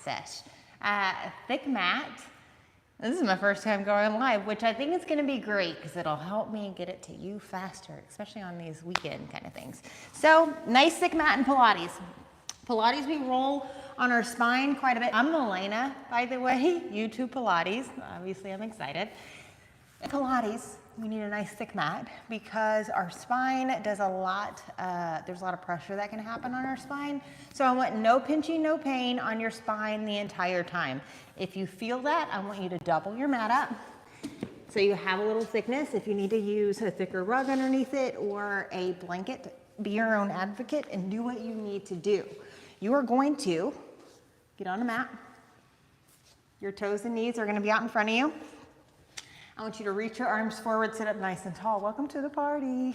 set. Thick mat. This is my first time going live, which I think is going to be great because it'll help me get it to you faster, especially on these weekend kind of things. So nice thick mat and Pilates. Pilates, we roll on our spine quite a bit. I'm Elena, by the way, YouTube Pilates. Obviously, I'm excited. Pilates, we need a nice thick mat because our spine does a lot, there's a lot of pressure that can happen on our spine. So I want no pinching, no pain on your spine the entire time. If you feel that, I want you to double your mat up so you have a little thickness. If you need to use a thicker rug underneath it or a blanket, be your own advocate and do what you need to do. You are going to get on a mat. Your toes and knees are going to be out in front of you. I want you to reach your arms forward, sit up nice and tall. Welcome to the party.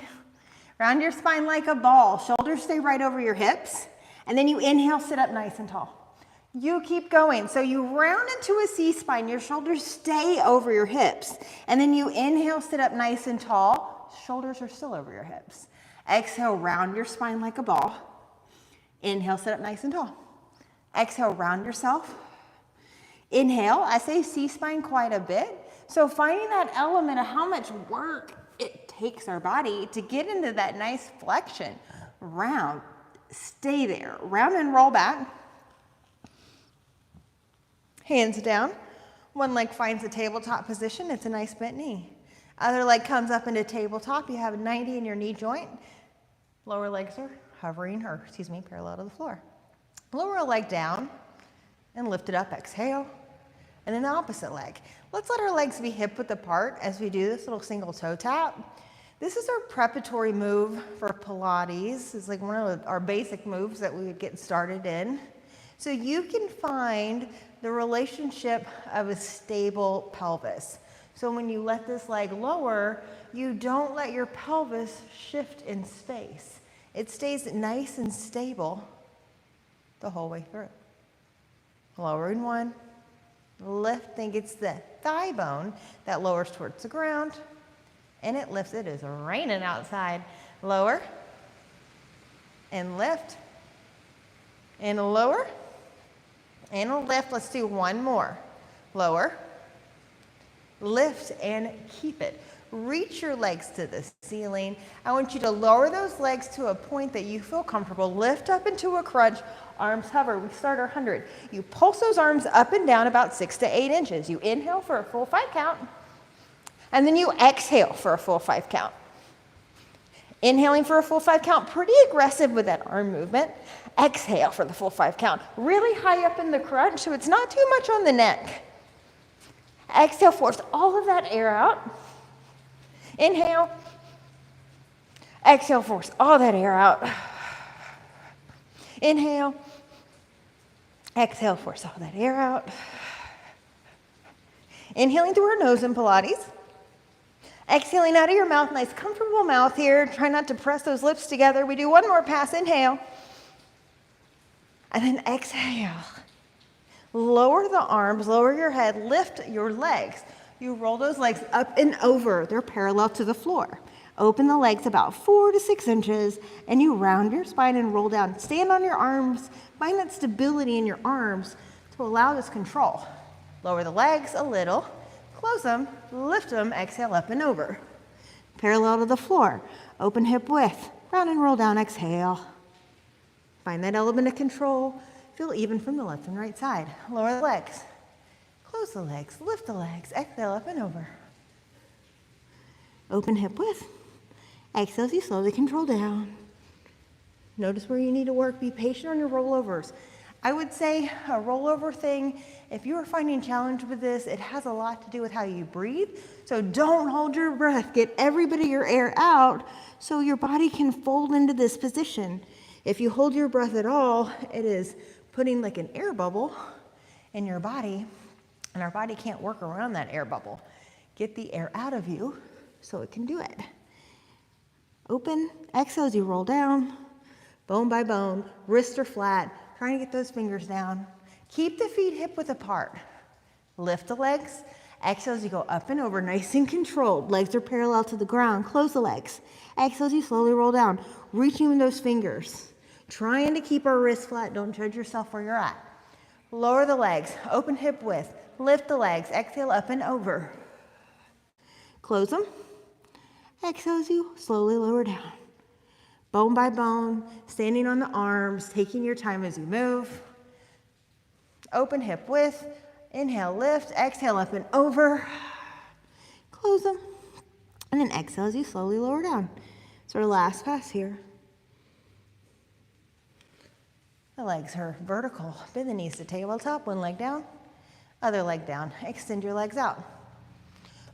Round your spine like a ball. Shoulders stay right over your hips. And then you inhale, sit up nice and tall. You keep going. So you round into a C-spine. Your shoulders stay over your hips. And then you inhale, sit up nice and tall. Shoulders are still over your hips. Exhale, round your spine like a ball. Inhale, sit up nice and tall. Exhale, round yourself. Inhale, I say C-spine quite a bit. So finding that element of how much work it takes our body to get into that nice flexion. Round, stay there. Round and roll back. Hands down. One leg finds a tabletop position. It's a nice bent knee. Other leg comes up into tabletop. You have a 90 in your knee joint. Lower legs are hovering, or excuse me, parallel to the floor. Lower a leg down and lift it up. Exhale. And then the opposite leg. Let's let our legs be hip width apart as we do this little single toe tap. This is our preparatory move for Pilates. It's like one of our basic moves that we would get started in. So you can find the relationship of a stable pelvis. So when you let this leg lower, you don't let your pelvis shift in space. It stays nice and stable the whole way through. Lowering one. Lift, think it's the thigh bone that lowers towards the ground, and it lifts. It is raining outside. Lower, and lift, and lower, and lift. Let's do one more. Lower, lift, and keep it. Reach your legs to the ceiling. I want you to lower those legs to a point that you feel comfortable. Lift up into a crunch. Arms hover. We start our 100. You pulse those arms up and down about 6 to 8 inches. You inhale for a full 5 count. And then you exhale for a full 5 count. Inhaling for a full 5 count. Pretty aggressive with that arm movement. Exhale for the full 5 count. Really high up in the crunch, so it's not too much on the neck. Exhale, force all of that air out. Inhale. Exhale, force all that air out. Inhale. Exhale, force all that air out. Inhaling through our nose in Pilates. Exhaling out of your mouth, nice comfortable mouth here. Try not to press those lips together. We do one more pass, inhale. And then exhale. Lower the arms, lower your head, lift your legs. You roll those legs up and over. They're parallel to the floor. Open the legs about 4 to 6 inches, and you round your spine and roll down. Stand on your arms. Find that stability in your arms to allow this control. Lower the legs a little. Close them. Lift them. Exhale up and over. Parallel to the floor. Open hip width. Round and roll down. Exhale. Find that element of control. Feel even from the left and right side. Lower the legs. Close the legs. Lift the legs. Exhale up and over. Open hip width. Exhale as you slowly control down. Notice where you need to work. Be patient on your rollovers. I would say a rollover thing, if you are finding challenge with this, it has a lot to do with how you breathe. So don't hold your breath. Get every bit of your air out so your body can fold into this position. If you hold your breath at all, it is putting like an air bubble in your body, and our body can't work around that air bubble. Get the air out of you so it can do it. Open, exhale as you roll down, bone by bone, wrists are flat, trying to get those fingers down. Keep the feet hip width apart. Lift the legs, exhale as you go up and over, nice and controlled. Legs are parallel to the ground, close the legs. Exhale as you slowly roll down, reaching with those fingers. Trying to keep our wrists flat, don't judge yourself where you're at. Lower the legs, open hip width. Lift the legs, exhale up and over. Close them. Exhale as you slowly lower down. Bone by bone, standing on the arms, taking your time as you move. Open hip width. Inhale, lift. Exhale up and over. Close them. And then exhale as you slowly lower down. So our last pass here. The legs are vertical. Bend the knees to tabletop. One leg down, other leg down. Extend your legs out.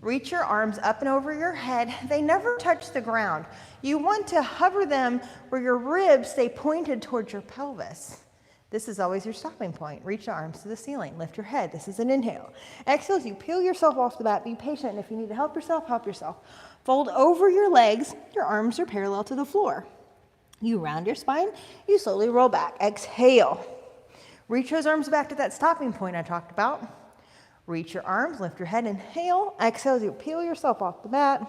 Reach your arms up and over your head. They never touch the ground. You want to hover them where your ribs stay pointed towards your pelvis. This is always your stopping point. Reach your arms to the ceiling. Lift your head. This is an inhale. Exhale as you peel yourself off the mat. Be patient. And if you need to help yourself, help yourself. Fold over your legs. Your arms are parallel to the floor. You round your spine, you slowly roll back. Exhale. Reach those arms back to that stopping point I talked about. Reach your arms, lift your head, inhale. Exhale as you peel yourself off the mat.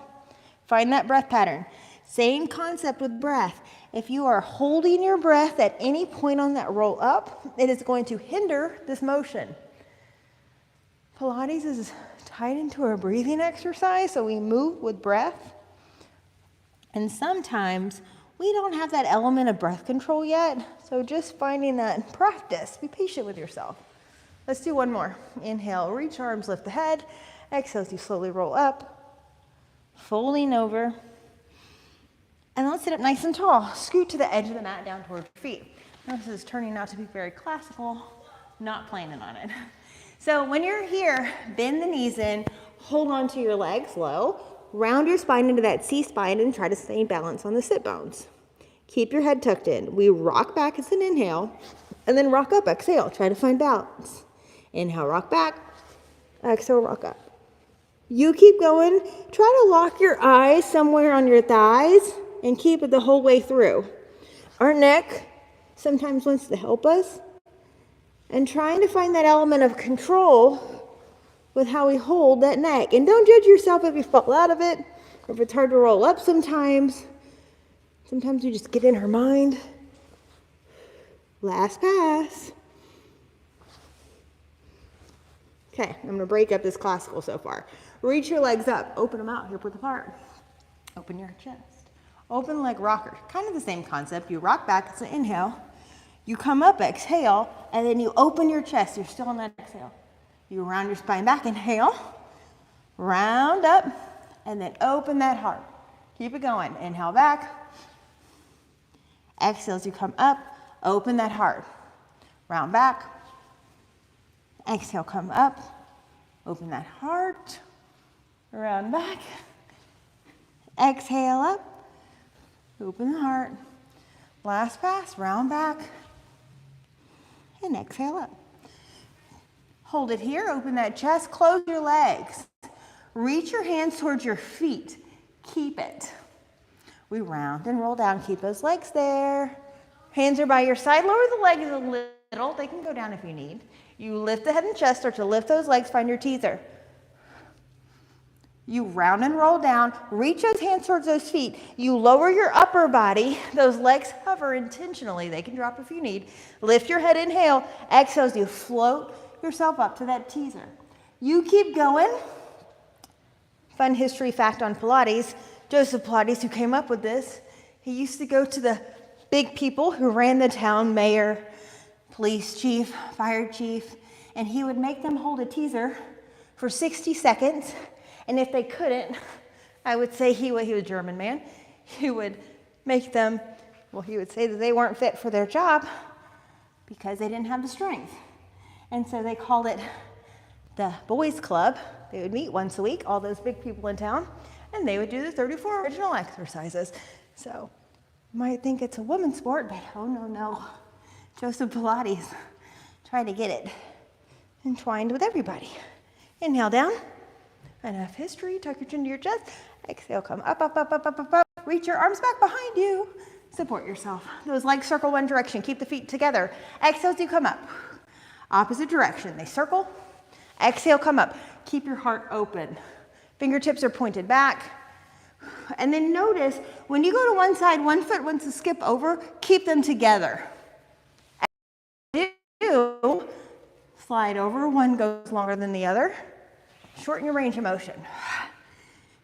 Find that breath pattern. Same concept with breath. If you are holding your breath at any point on that roll up, it is going to hinder this motion. Pilates is tied into a breathing exercise, so we move with breath. And sometimes we don't have that element of breath control yet, so just finding that practice. Be patient with yourself. Let's do one more. Inhale, reach arms, lift the head. Exhale as you slowly roll up, folding over. And let's sit up nice and tall. Scoot to the edge of the mat down towards your feet. Now, this is turning out to be very classical, not planning on it. So when you're here, bend the knees in, hold on to your legs low. Round your spine into that C-spine and try to stay balanced on the sit bones. Keep your head tucked in. We rock back as an inhale, and then rock up, exhale. Try to find balance. Inhale, rock back. Exhale, rock up. You keep going. Try to lock your eyes somewhere on your thighs and keep it the whole way through. Our neck sometimes wants to help us, and trying to find that element of control with how we hold that neck. And don't judge yourself if you fall out of it, or if it's hard to roll up sometimes. Sometimes you just get in her mind. Last pass. Okay, I'm gonna break up this classical so far. Reach your legs up, open them out, hip width apart. Open your chest. Open leg rocker, kind of the same concept. You rock back, it's an inhale. You come up, exhale, and then you open your chest. You're still on that exhale. You round your spine back, inhale, round up, and then open that heart. Keep it going. Inhale back. Exhale as you come up, open that heart. Round back. Exhale, come up, open that heart. Round back. Exhale up, open the heart. Last pass, round back, and exhale up. Hold it here, open that chest, close your legs. Reach your hands towards your feet. Keep it. We round and roll down, keep those legs there. Hands are by your side, lower the legs a little. They can go down if you need. You lift the head and chest, start to lift those legs, find your teaser. You round and roll down, reach those hands towards those feet. You lower your upper body, those legs hover intentionally. They can drop if you need. Lift your head, inhale. Exhale as you float yourself up to that teaser. You keep going. Fun history fact on Pilates. Joseph Pilates, who came up with this, he used to go to the big people who ran the town, mayor, police chief, fire chief, and he would make them hold a teaser for 60 seconds. And if they couldn't, I would say he was a German man, he would make them, well, he would say that they weren't fit for their job because they didn't have the strength. And so they called it the boys club. They would meet once a week, all those big people in town, and they would do the 34 original exercises. So you might think it's a woman's sport, but oh no. Joseph Pilates tried to get it entwined with everybody. Inhale down. Enough history. Tuck your chin to your chest. Exhale, come up, up, up, up, up, up, up. Reach your arms back behind you. Support yourself. Those legs circle one direction. Keep the feet together. Exhale as you come up. Opposite direction. They circle. Exhale, come up. Keep your heart open. Fingertips are pointed back. And then notice when you go to one side, one foot wants to skip over, keep them together. As you do, Slide over, one goes longer than the other. Shorten your range of motion.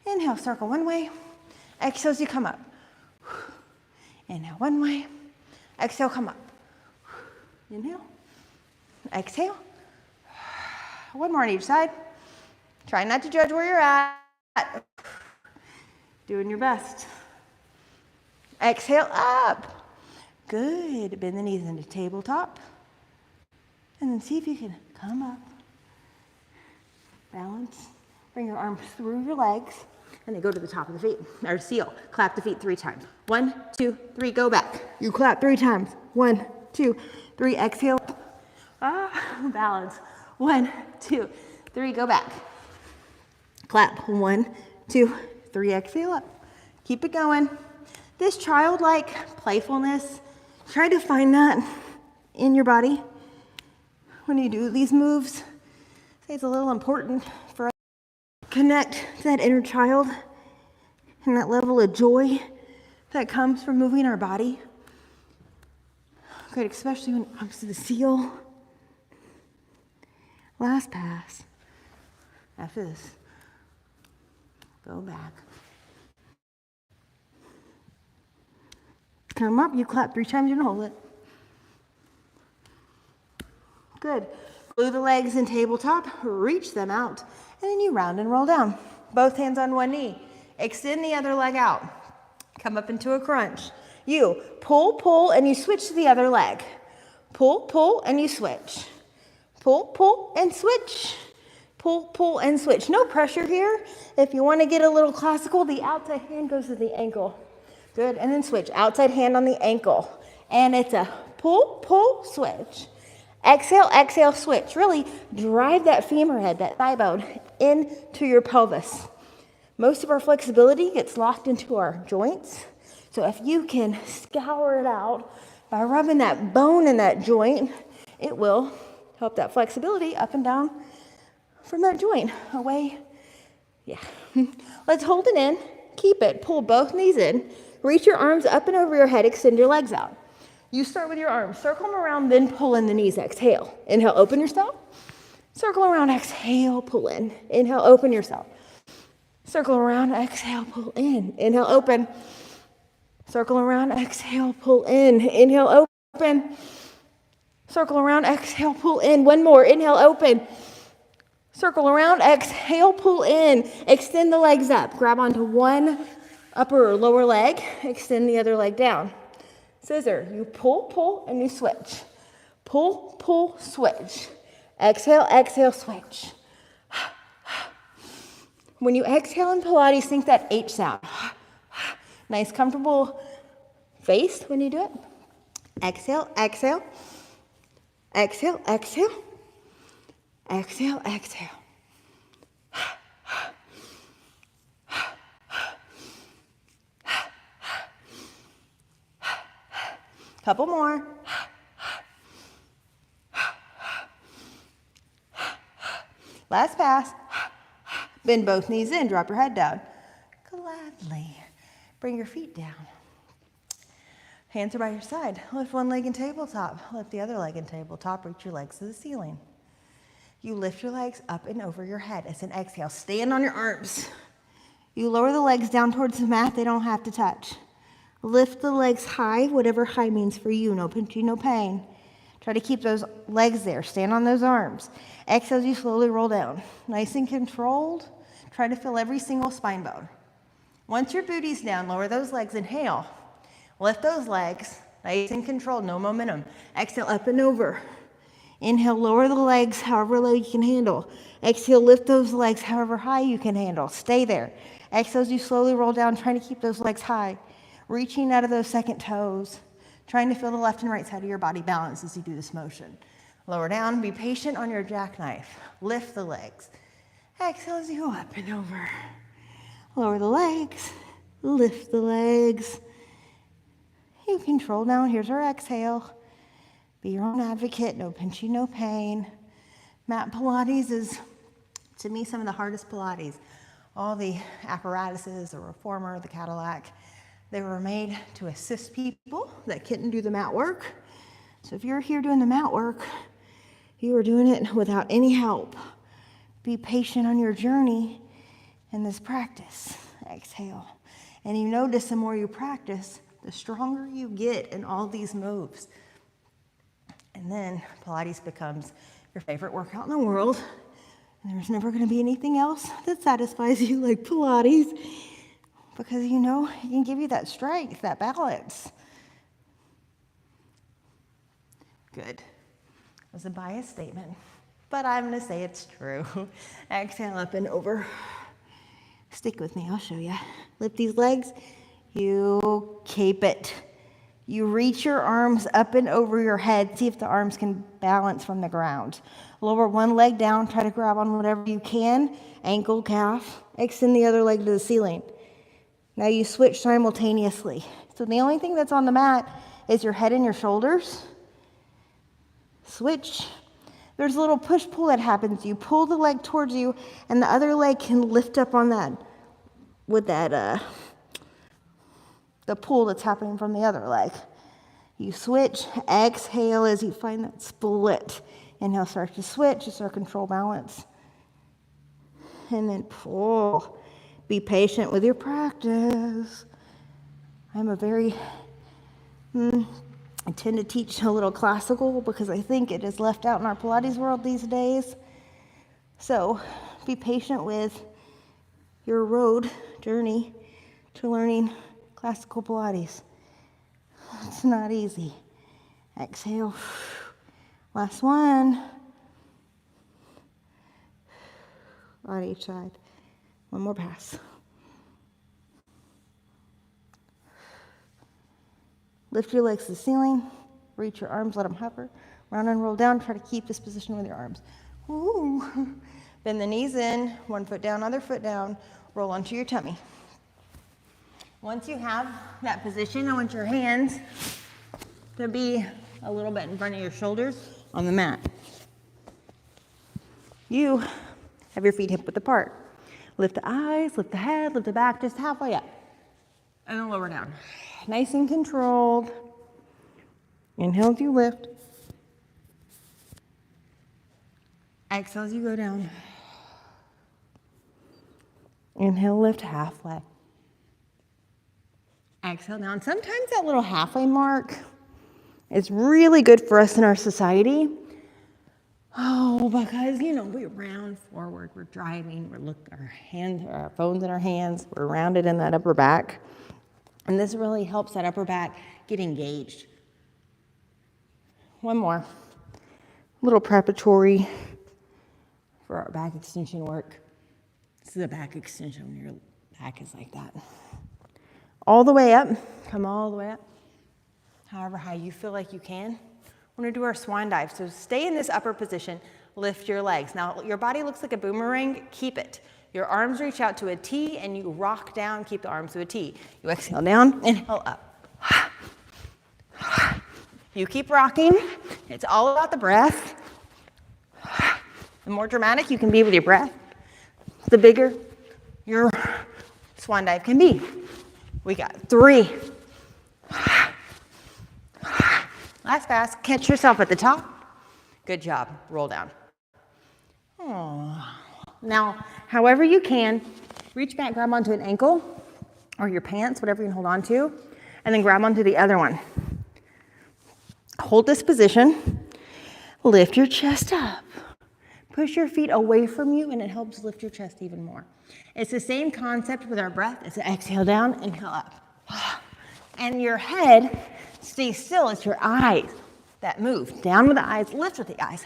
Inhale, circle one way. Exhale as you come up. Inhale one way. Exhale, come up. Inhale. Exhale. One more on each side. Try not to judge where you're at. Doing your best. Exhale, up. Good. Bend the knees into tabletop. And then see if you can come up. Balance. Bring your arms through your legs. And then go to the top of the feet. Or seal. Clap the feet 3 times. 1, 2, 3, go back. You clap 3 times. 1, 2, 3, exhale. Balance. 1, 2, 3, go back. Clap. 1, 2, 3, exhale up. Keep it going. This childlike playfulness, try to find that in your body when you do these moves. I think it's a little important for us to connect to that inner child and that level of joy that comes from moving our body. Good, especially when it comes to the seal. Last pass. After this, go back. Come up, you clap 3 times, you're gonna hold it. Good. Glue the legs in tabletop, reach them out, and then you round and roll down. Both hands on one knee. Extend the other leg out. Come up into a crunch. You pull, pull, and you switch to the other leg. Pull, pull, and you switch. Pull, pull, and switch. Pull, pull, and switch. No pressure here. If you want to get a little classical, the outside hand goes to the ankle. Good, and then switch. Outside hand on the ankle. And it's a pull, pull, switch. Exhale, exhale, switch. Really drive that femur head, that thigh bone, into your pelvis. Most of our flexibility gets locked into our joints. So if you can scour it out by rubbing that bone in that joint, it will help that flexibility up and down from that joint. Away. Yeah. Let's hold it in. Keep it. Pull both knees in. Reach your arms up and over your head. Extend your legs out. You start with your arms. Circle them around, then pull in the knees. Exhale. Inhale, open yourself. Circle around. Exhale, pull in. Inhale, open yourself. Circle around. Exhale, pull in. Inhale, open. Circle around. Exhale, pull in. Inhale, open. Circle around. Exhale, pull in. One more. Inhale, open. Circle around. Exhale, pull in. Extend the legs up. Grab onto one upper or lower leg. Extend the other leg down. Scissor. You pull, pull, and you switch. Pull, pull, switch. Exhale, exhale, switch. When you exhale in Pilates, think that H sound. Nice, comfortable face when you do it. Exhale, exhale. Exhale, exhale. Exhale, exhale. Couple more. Last pass. Bend both knees in, drop your head down. Gladly. Bring your feet down. Hands are by your side. Lift one leg in tabletop. Lift the other leg in tabletop. Reach your legs to the ceiling. You lift your legs up and over your head. It's an exhale. Stand on your arms. You lower the legs down towards the mat. They don't have to touch. Lift the legs high, whatever high means for you. No pinching, no pain. Try to keep those legs there. Stand on those arms. Exhale as you slowly roll down. Nice and controlled. Try to feel every single spine bone. Once your booty's down, lower those legs. Inhale. Lift those legs. Nice and controlled. No momentum. Exhale up and over. Inhale, lower the legs however low you can handle. Exhale, lift those legs however high you can handle. Stay there. Exhale as you slowly roll down, trying to keep those legs high. Reaching out of those second toes. Trying to feel the left and right side of your body balance as you do this motion. Lower down. Be patient on your jackknife. Lift the legs. Exhale as you go up and over. Lower the legs. Lift the legs. You control down. Here's our exhale. Be your own advocate. No pinching, no pain. Mat Pilates is, to me, some of the hardest Pilates. All the apparatuses, the reformer, the Cadillac, they were made to assist people that couldn't do the mat work. So if you're here doing the mat work, You are doing it without any help. Be patient on your journey in this practice. Exhale. And you notice the more you practice, the stronger you get in all these moves. And then Pilates becomes your favorite workout in the world. And there's never going to be anything else that satisfies you like Pilates, because you know it can give you that strength, that balance. Good. It was a biased statement, but I'm going to say it's true. Exhale, up and over. Stick with me, I'll show you. Lift these legs. You keep it. You reach your arms up and over your head. See if the arms can balance from the ground. Lower one leg down. Try to grab on whatever you can. Ankle, calf. Extend the other leg to the ceiling. Now you switch simultaneously. So the only thing that's on the mat is your head and your shoulders. Switch. There's a little push-pull that happens. You pull the leg towards you, and the other leg can lift up on that, with that, the pull that's happening from the other leg. You switch, exhale as you find that split. Inhale, start to switch, just our control balance. And then pull. Be patient with your practice. I tend to teach a little classical because I think it is left out in our Pilates world these days. So be patient with your road journey to learning classical Pilates. It's not easy. Exhale. Last one. On each side. One more pass. Lift your legs to the ceiling. Reach your arms, let them hover. Round and roll down. Try to keep this position with your arms. Ooh. Bend the knees in. One foot down, other foot down. Roll onto your tummy. Once you have that position, I want your hands to be a little bit in front of your shoulders on the mat. You have your feet hip width apart. Lift the eyes, lift the head, lift the back, just halfway up. And then lower down. Nice and controlled. Inhale as you lift. Exhale as you go down. Inhale, lift halfway. Exhale down. Sometimes that little halfway mark is really good for us in our society. Oh, because, we round forward. We're driving. Our phones in our hands. We're rounded in that upper back. And this really helps that upper back get engaged. One more. Little preparatory for our back extension work. This is a back extension when your back is like that. All the way up. Come all the way up. However high you feel like you can. We're going to do our swan dive. So stay in this upper position. Lift your legs. Now, your body looks like a boomerang. Keep it. Your arms reach out to a T, and you rock down. Keep the arms to a T. You exhale down, inhale up. You keep rocking. It's all about the breath. The more dramatic you can be with your breath, the bigger your swan dive can be. We got 3. Last pass. Catch yourself at the top. Good job. Roll down. Oh. Now, however you can, reach back, grab onto an ankle or your pants, whatever you can hold on to, and then grab onto the other one. Hold this position. Lift your chest up. Push your feet away from you, and it helps lift your chest even more. It's the same concept with our breath. It's an exhale down, inhale up. And your head stays still. It's your eyes that move. Down with the eyes, lift with the eyes.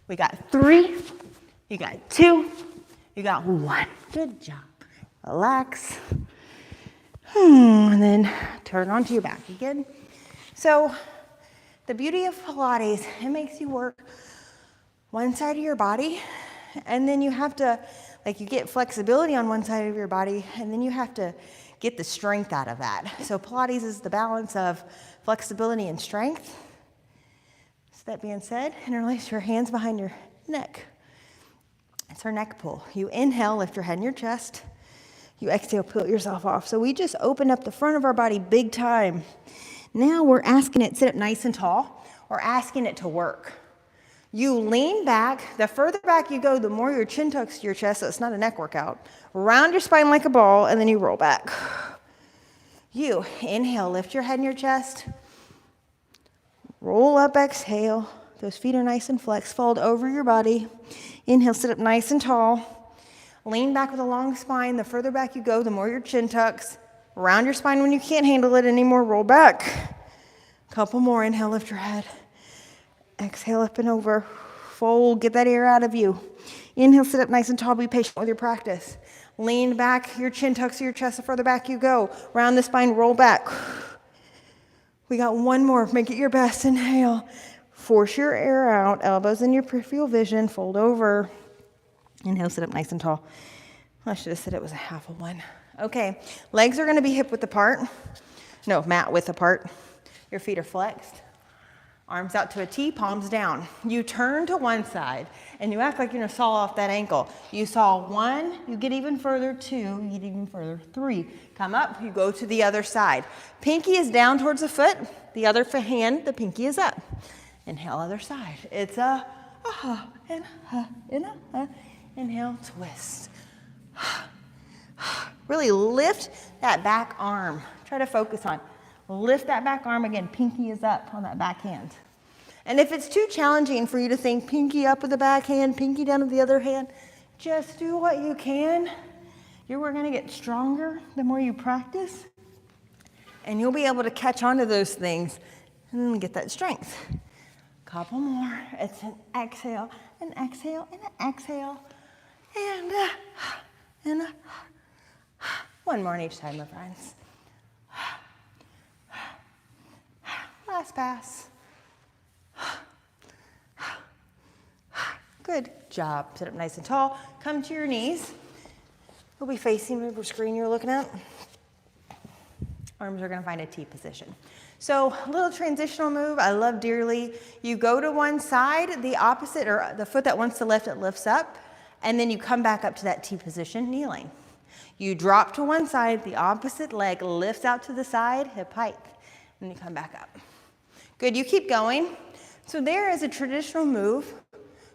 We got 3, you got 2, you got 1. Good job. Relax. And then turn onto your back again. So the beauty of Pilates, it makes you work one side of your body, and then you have to, you get flexibility on one side of your body, and then you have to get the strength out of that. So Pilates is the balance of flexibility and strength. So that being said, interlace your hands behind your neck. It's our neck pull. You inhale, lift your head and your chest. You exhale, peel yourself off. So we just open up the front of our body big time. Now we're asking it, sit up nice and tall. We're asking it to work. You lean back. The further back you go, the more your chin tucks to your chest, so it's not a neck workout. Round your spine like a ball, and then you roll back. You inhale, lift your head and your chest. Roll up, exhale. Those feet are nice and flexed. Fold over your body. Inhale, sit up nice and tall. Lean back with a long spine. The further back you go, the more your chin tucks. Round your spine when you can't handle it anymore. Roll back. Couple more. Inhale, lift your head. Exhale, up and over. Fold. Get that air out of you. Inhale, sit up nice and tall. Be patient with your practice. Lean back. Your chin tucks to your chest. The further back you go. Round the spine. Roll back. We got one more. Make it your best. Inhale. Force your air out. Elbows in your peripheral vision. Fold over. Inhale, sit up nice and tall. I should have said it was a half of one. Okay. Legs are going to be hip width apart. No, mat width apart. Your feet are flexed. Arms out to a T, palms down. You turn to one side and you act like you're going to saw off that ankle. You saw one, you get even further, two, you get even further, three. Come up, you go to the other side. Pinky is down towards the foot. The other hand, the pinky is up. Inhale, other side. It's a and a. Inhale, twist. Really lift that back arm. Try to focus on. Lift that back arm again. Pinky is up on that back hand. And if it's too challenging for you to think pinky up with the back hand, pinky down with the other hand, just do what you can. You're going to get stronger the more you practice. And you'll be able to catch on to those things and get that strength. Couple more. It's an exhale, an exhale, and an exhale. And one more on each side, my friends. Last pass. Good job. Sit up nice and tall. Come to your knees. You'll be facing whatever screen you're looking at. Arms are going to find a T position. So a little transitional move I love dearly. You go to one side, the opposite, or the foot that wants to lift, it lifts up, and then you come back up to that T position, kneeling. You drop to one side, the opposite leg lifts out to the side, hip height, and you come back up. Good, you keep going. So there is a traditional move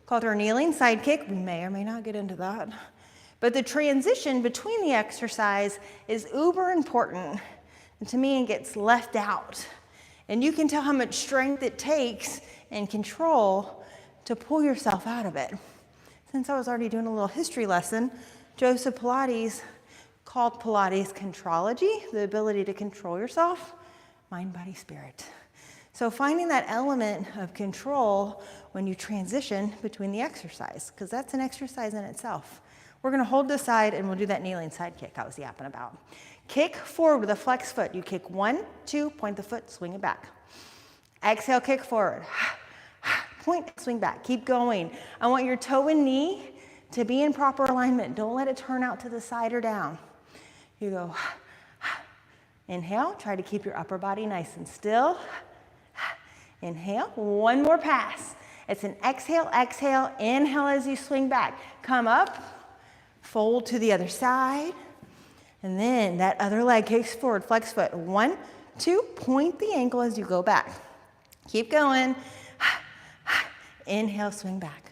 called our kneeling side kick. We may or may not get into that. But the transition between the exercise is uber important. And to me, it gets left out. And you can tell how much strength it takes and control to pull yourself out of it. Since I was already doing a little history lesson, Joseph Pilates called Pilates contrology, the ability to control yourself, mind, body, spirit. So finding that element of control when you transition between the exercise, because that's an exercise in itself. We're going to hold this side and we'll do that kneeling side kick I was yapping about. Kick forward with a flexed foot. You kick 1, 2, point the foot, swing it back. Exhale, kick forward. Point, swing back. Keep going. I want your toe and knee to be in proper alignment. Don't let it turn out to the side or down. You go, inhale, try to keep your upper body nice and still. Inhale, one more pass. It's an exhale, exhale, inhale as you swing back. Come up, fold to the other side, and then that other leg kicks forward, flex foot. 1, 2, point the ankle as you go back. Keep going. Inhale, swing back.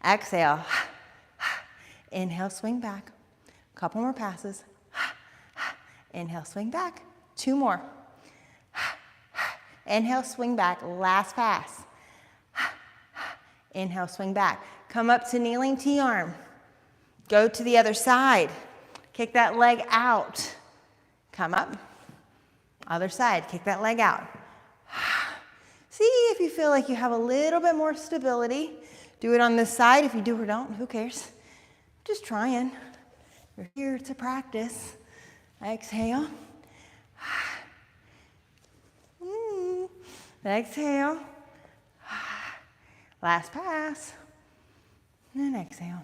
Exhale. Inhale, swing back. Couple more passes. Inhale, swing back. 2 more. Inhale, swing back. Last pass. Inhale, swing back. Come up to kneeling T-arm. Go to the other side. Kick that leg out. Come up. Other side. Kick that leg out. See if you feel like you have a little bit more stability. Do it on this side. If you do or don't, who cares? Just trying. You're here to practice. Exhale. Exhale. Last pass. And exhale.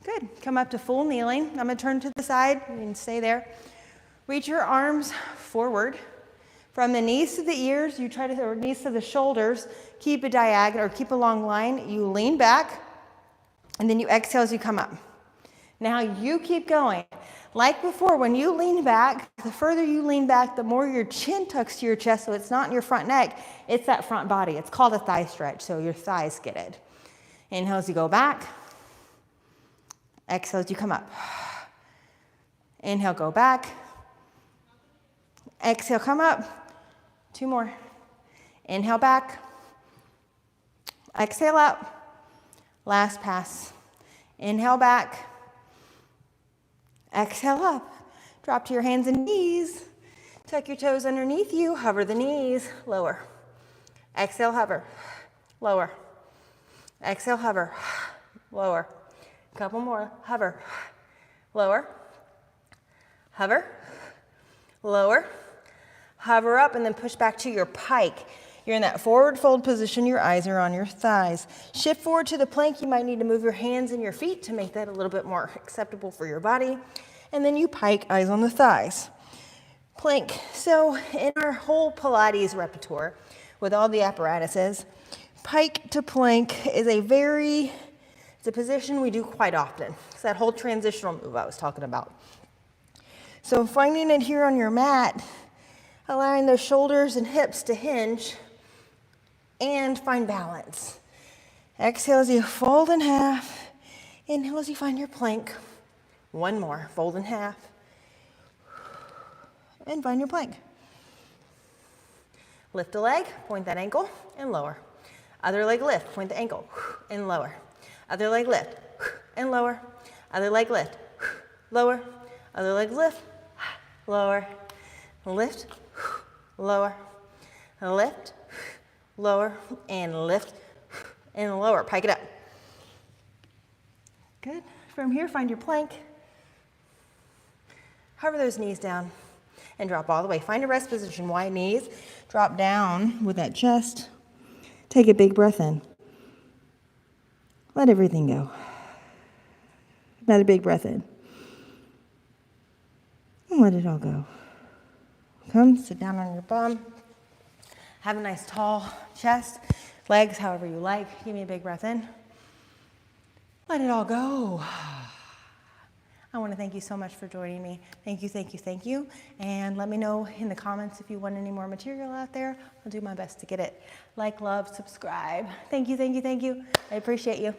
Good. Come up to full kneeling. I'm going to turn to the side. You can stay there. Reach your arms forward. From the knees to the ears, you try to, or knees to the shoulders, keep a diagonal or keep a long line. You lean back, and then you exhale as you come up. Now you keep going. Like before, when you lean back, the further you lean back, the more your chin tucks to your chest, so it's not in your front neck, it's that front body. It's called a thigh stretch, so your thighs get it. Inhale as you go back. Exhale as you come up. Inhale, go back. Exhale, come up. 2 more. Inhale back. Exhale up. Last pass. Inhale back. Exhale up. Drop to your hands and knees. Tuck your toes underneath you. Hover the knees. Lower. Exhale, hover. Lower. Exhale, hover. Lower. Couple more. Hover. Lower. Hover. Lower. Hover up and then push back to your pike. You're in that forward fold position. Your eyes are on your thighs. Shift forward to the plank. You might need to move your hands and your feet to make that a little bit more acceptable for your body. And then you pike, eyes on the thighs. Plank. So in our whole Pilates repertoire, with all the apparatuses, pike to plank is it's a position we do quite often. It's that whole transitional move I was talking about. So finding it here on your mat, allowing those shoulders and hips to hinge and find balance. Exhale as you fold in half. Inhale as you find your plank. 1 more, fold in half. And find your plank. Lift a leg, point that ankle, and lower. Other leg lift, point the ankle, and lower. Other leg lift, and lower. Other leg lift, lower. Other leg lift, lower. Lift, lower. Lift, lower, and lift, and lower. Pike it up. Good. From here, find your plank. Hover those knees down and drop all the way. Find a rest position, wide knees. Drop down with that chest. Take a big breath in. Let everything go. Another big breath in. And let it all go. Come, sit down on your bum. Have a nice tall chest, legs, however you like. Give me a big breath in. Let it all go. I want to thank you so much for joining me. Thank you, thank you, thank you. And let me know in the comments if you want any more material out there. I'll do my best to get it. Like, love, subscribe. Thank you, thank you, thank you. I appreciate you.